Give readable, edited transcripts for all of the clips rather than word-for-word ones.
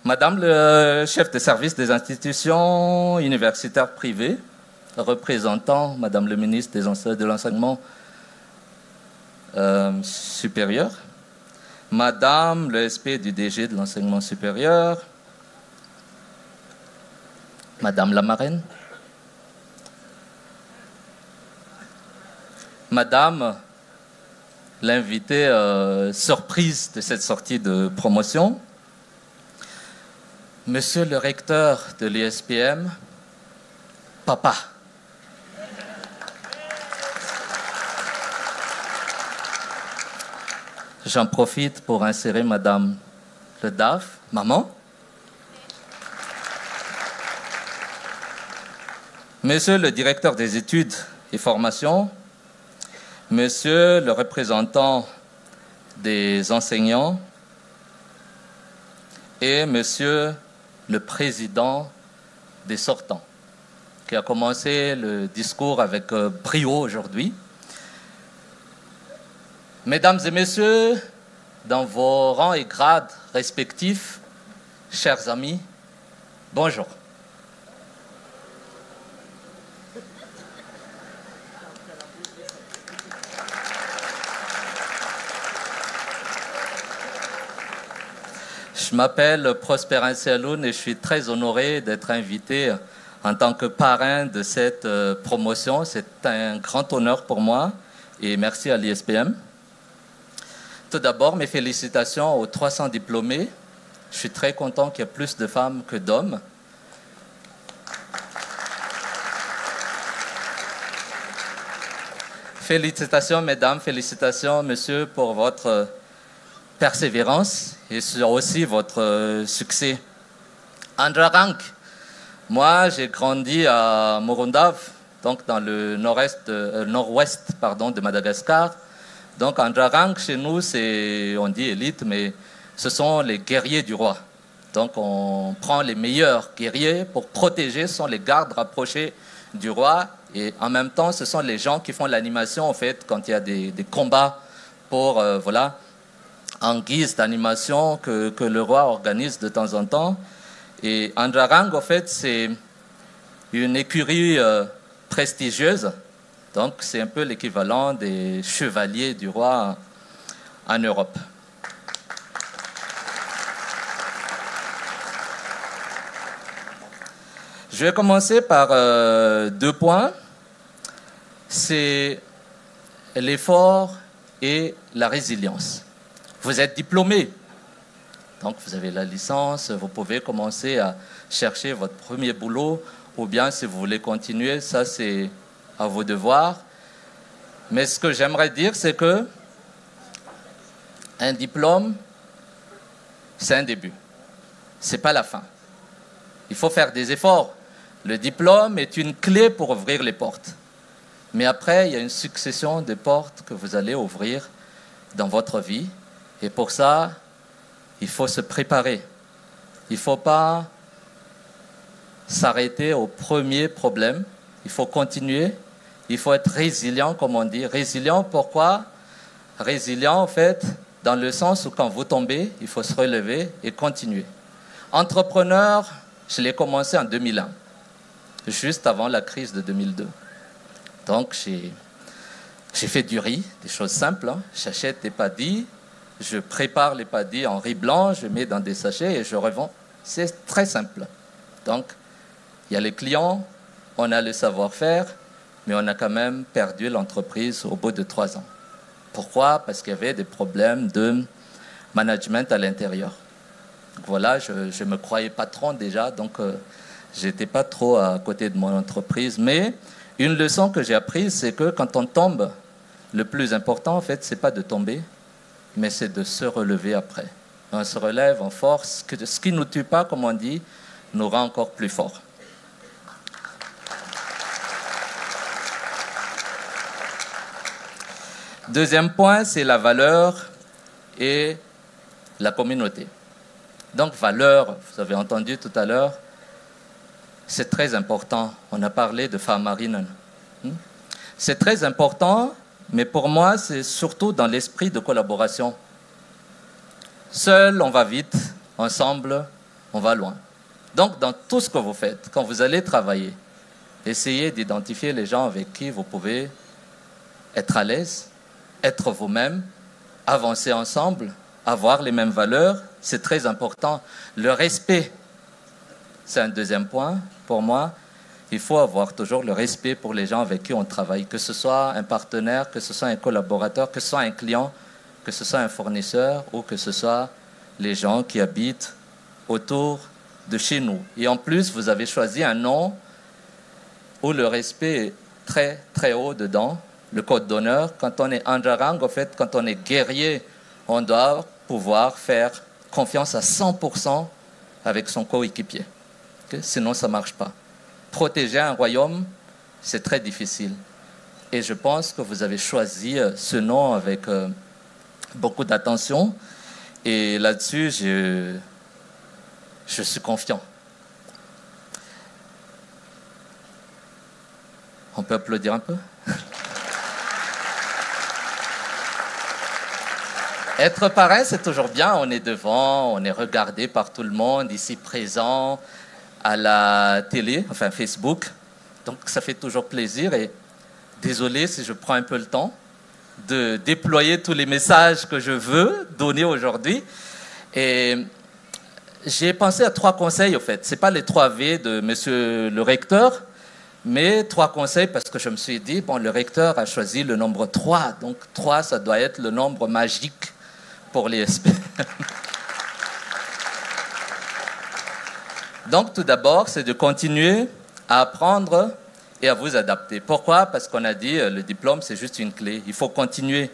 Madame le chef de service des institutions universitaires privées, représentant Madame le ministre de l'enseignement supérieur, Madame le SP du DG de l'enseignement supérieur, Madame la marraine, Madame l'invitée surprise de cette sortie de promotion, Monsieur le recteur de l'ISPM, Papa. J'en profite pour insérer Madame le DAF, Maman. Monsieur le directeur des études et formations, Monsieur le représentant des enseignants et Monsieur le président des sortants, qui a commencé le discours avec brio aujourd'hui. Mesdames et messieurs, dans vos rangs et grades respectifs, chers amis, bonjour. Je m'appelle Prosper Insialoun et je suis très honoré d'être invité en tant que parrain de cette promotion. C'est un grand honneur pour moi et merci à l'ISPM. Tout d'abord, mes félicitations aux 300 diplômés. Je suis très content qu'il y ait plus de femmes que d'hommes. Félicitations, mesdames, félicitations, messieurs, pour votre persévérance et aussi votre succès. Andrarank, moi j'ai grandi à Morondave, donc dans le nord-ouest de Madagascar. Donc Andrarank, chez nous, on dit élite, mais ce sont les guerriers du roi. Donc on prend les meilleurs guerriers pour protéger, ce sont les gardes rapprochés du roi. Et en même temps, ce sont les gens qui font l'animation, en fait, quand il y a des combats pour, voilà, en guise d'animation que le roi organise de temps en temps. Et Andrarank, en fait, c'est une écurie prestigieuse. Donc, c'est un peu l'équivalent des chevaliers du roi en Europe. Je vais commencer par 2 points. C'est l'effort et la résilience. Vous êtes diplômé, donc vous avez la licence, vous pouvez commencer à chercher votre premier boulot, ou bien si vous voulez continuer, ça c'est à vos devoirs. Mais ce que j'aimerais dire, c'est que un diplôme, c'est un début, c'est pas la fin. Il faut faire des efforts. Le diplôme est une clé pour ouvrir les portes. Mais après, il y a une succession de portes que vous allez ouvrir dans votre vie. Et pour ça, il faut se préparer. Il ne faut pas s'arrêter au premier problème. Il faut continuer. Il faut être résilient, comme on dit. Résilient, pourquoi? Résilient, en fait, dans le sens où quand vous tombez, il faut se relever et continuer. Entrepreneur, je l'ai commencé en 2001, juste avant la crise de 2002. Donc, j'ai fait du riz, des choses simples. Hein. J'achète des paddies. Je prépare les paddies en riz blanc, je mets dans des sachets et je revends. C'est très simple. Donc, il y a les clients, on a le savoir-faire, mais on a quand même perdu l'entreprise au bout de 3 ans. Pourquoi? Parce qu'il y avait des problèmes de management à l'intérieur. Voilà, je me croyais patron déjà, donc je n'étais pas trop à côté de mon entreprise. Mais une leçon que j'ai apprise, c'est que quand on tombe, le plus important, en fait, ce n'est pas de tomber, mais c'est de se relever après. On se relève en force. Ce qui ne nous tue pas, comme on dit, nous rend encore plus forts. Deuxième point, c'est la valeur et la communauté. Donc, valeur, vous avez entendu tout à l'heure, c'est très important. On a parlé de Famarinen. C'est très important, mais pour moi, c'est surtout dans l'esprit de collaboration. Seul, on va vite. Ensemble, on va loin. Donc, dans tout ce que vous faites, quand vous allez travailler, essayez d'identifier les gens avec qui vous pouvez être à l'aise, être vous-même, avancer ensemble, avoir les mêmes valeurs, c'est très important. Le respect, c'est un deuxième point pour moi. Il faut avoir toujours le respect pour les gens avec qui on travaille, que ce soit un partenaire, que ce soit un collaborateur, que ce soit un client, que ce soit un fournisseur ou que ce soit les gens qui habitent autour de chez nous. Et en plus, vous avez choisi un nom où le respect est très, très haut dedans, le code d'honneur. Quand on est Anjarang, en fait, quand on est guerrier, on doit pouvoir faire confiance à 100% avec son coéquipier. Okay? Sinon, ça ne marche pas. Protéger un royaume, c'est très difficile. Et je pense que vous avez choisi ce nom avec beaucoup d'attention. Et là-dessus, je suis confiant. On peut applaudir un peu? Être parrain, c'est toujours bien. On est devant, on est regardé par tout le monde, ici présent, à la télé, enfin Facebook. Donc ça fait toujours plaisir. Et désolé si je prends un peu le temps de déployer tous les messages que je veux donner aujourd'hui. Et j'ai pensé à 3 conseils, au fait. Ce n'est pas les 3 V de monsieur le recteur, mais 3 conseils parce que je me suis dit, bon, le recteur a choisi le nombre 3. Donc 3, ça doit être le nombre magique pour les SP. Donc tout d'abord, c'est de continuer à apprendre et à vous adapter. Pourquoi? Parce qu'on a dit, le diplôme, c'est juste une clé. Il faut continuer.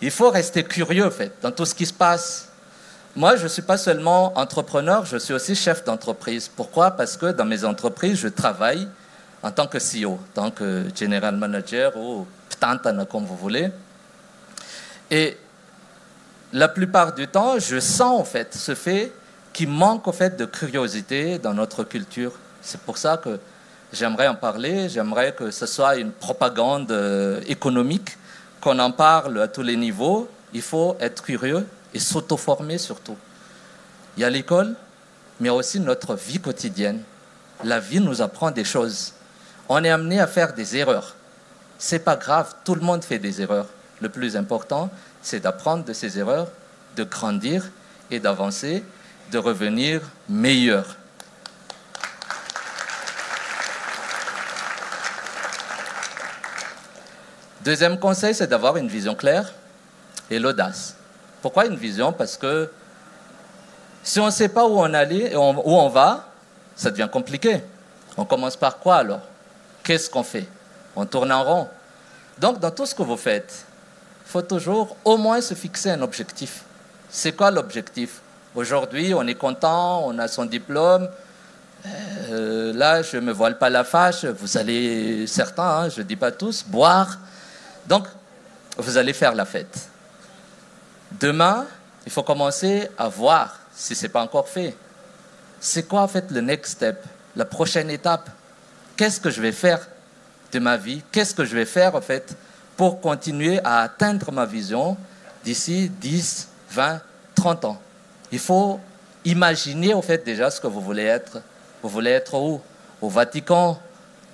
Il faut rester curieux, en fait, dans tout ce qui se passe. Moi, je ne suis pas seulement entrepreneur, je suis aussi chef d'entreprise. Pourquoi? Parce que dans mes entreprises, je travaille en tant que CEO, en tant que General Manager ou Ptantana, comme vous voulez. Et la plupart du temps, je sens, en fait, ce fait qu'il manque, en fait, de curiosité dans notre culture. C'est pour ça que j'aimerais en parler, j'aimerais que ce soit une propagande économique, qu'on en parle à tous les niveaux. Il faut être curieux et s'auto-former surtout. Il y a l'école, mais aussi notre vie quotidienne. La vie nous apprend des choses. On est amené à faire des erreurs. C'est pas grave, tout le monde fait des erreurs. Le plus important, c'est d'apprendre de ces erreurs, de grandir et d'avancer, de revenir meilleur. Deuxième conseil, c'est d'avoir une vision claire et l'audace. Pourquoi une vision? Parce que si on ne sait pas où on allait et où on va, ça devient compliqué. On commence par quoi alors? Qu'est-ce qu'on fait? On tourne en rond. Donc, dans tout ce que vous faites, il faut toujours au moins se fixer un objectif. C'est quoi l'objectif? Aujourd'hui, on est content, on a son diplôme. Là, je ne me voile pas la face. Vous allez, certains, hein, je ne dis pas tous, boire. Donc, vous allez faire la fête. Demain, il faut commencer à voir si ce n'est pas encore fait. C'est quoi, en fait, le next step, la prochaine étape? Qu'est-ce que je vais faire de ma vie? Qu'est-ce que je vais faire, en fait, pour continuer à atteindre ma vision d'ici 10, 20, 30 ans? Il faut imaginer, en fait, déjà ce que vous voulez être. Vous voulez être où? Au Vatican,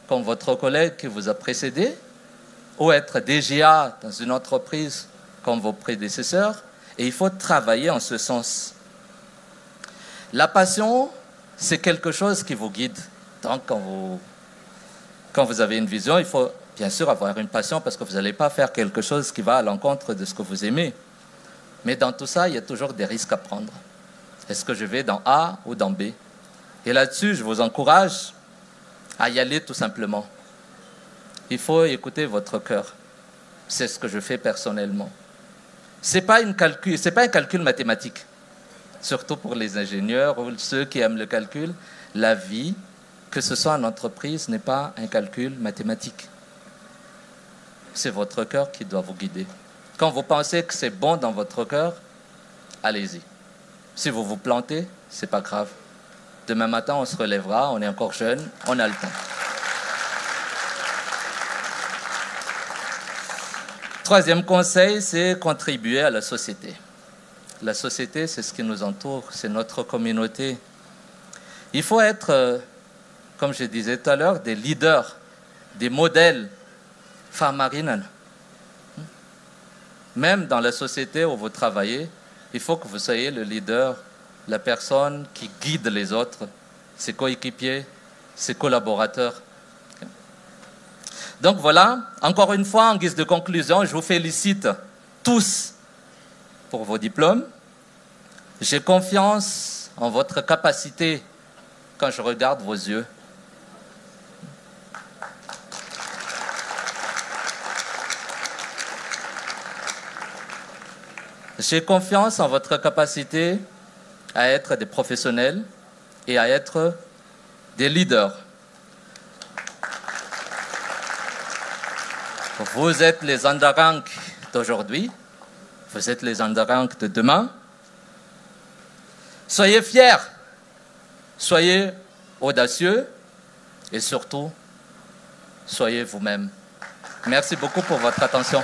comme votre collègue qui vous a précédé? Ou être DGA dans une entreprise comme vos prédécesseurs? Et il faut travailler en ce sens. La passion, c'est quelque chose qui vous guide. Donc, quand vous avez une vision, il faut bien sûr avoir une passion parce que vous n'allez pas faire quelque chose qui va à l'encontre de ce que vous aimez. Mais dans tout ça, il y a toujours des risques à prendre. Est-ce que je vais dans A ou dans B? Et là-dessus, je vous encourage à y aller tout simplement. Il faut écouter votre cœur. C'est ce que je fais personnellement. Ce n'est pas un calcul mathématique. Surtout pour les ingénieurs ou ceux qui aiment le calcul. La vie, que ce soit en entreprise, n'est pas un calcul mathématique. C'est votre cœur qui doit vous guider. Quand vous pensez que c'est bon dans votre cœur, allez-y. Si vous vous plantez, ce n'est pas grave. Demain matin, on se relèvera, on est encore jeune, on a le temps. Troisième conseil, c'est contribuer à la société. La société, c'est ce qui nous entoure, c'est notre communauté. Il faut être, comme je disais tout à l'heure, des leaders, des modèles Famarinen. Même dans la société où vous travaillez, il faut que vous soyez le leader, la personne qui guide les autres, ses coéquipiers, ses collaborateurs. Donc voilà, encore une fois, en guise de conclusion, je vous félicite tous pour vos diplômes. J'ai confiance en votre capacité quand je regarde vos yeux. J'ai confiance en votre capacité à être des professionnels et à être des leaders. Vous êtes les Andarang d'aujourd'hui, vous êtes les Andarang de demain. Soyez fiers, soyez audacieux et surtout, soyez vous-même. Merci beaucoup pour votre attention.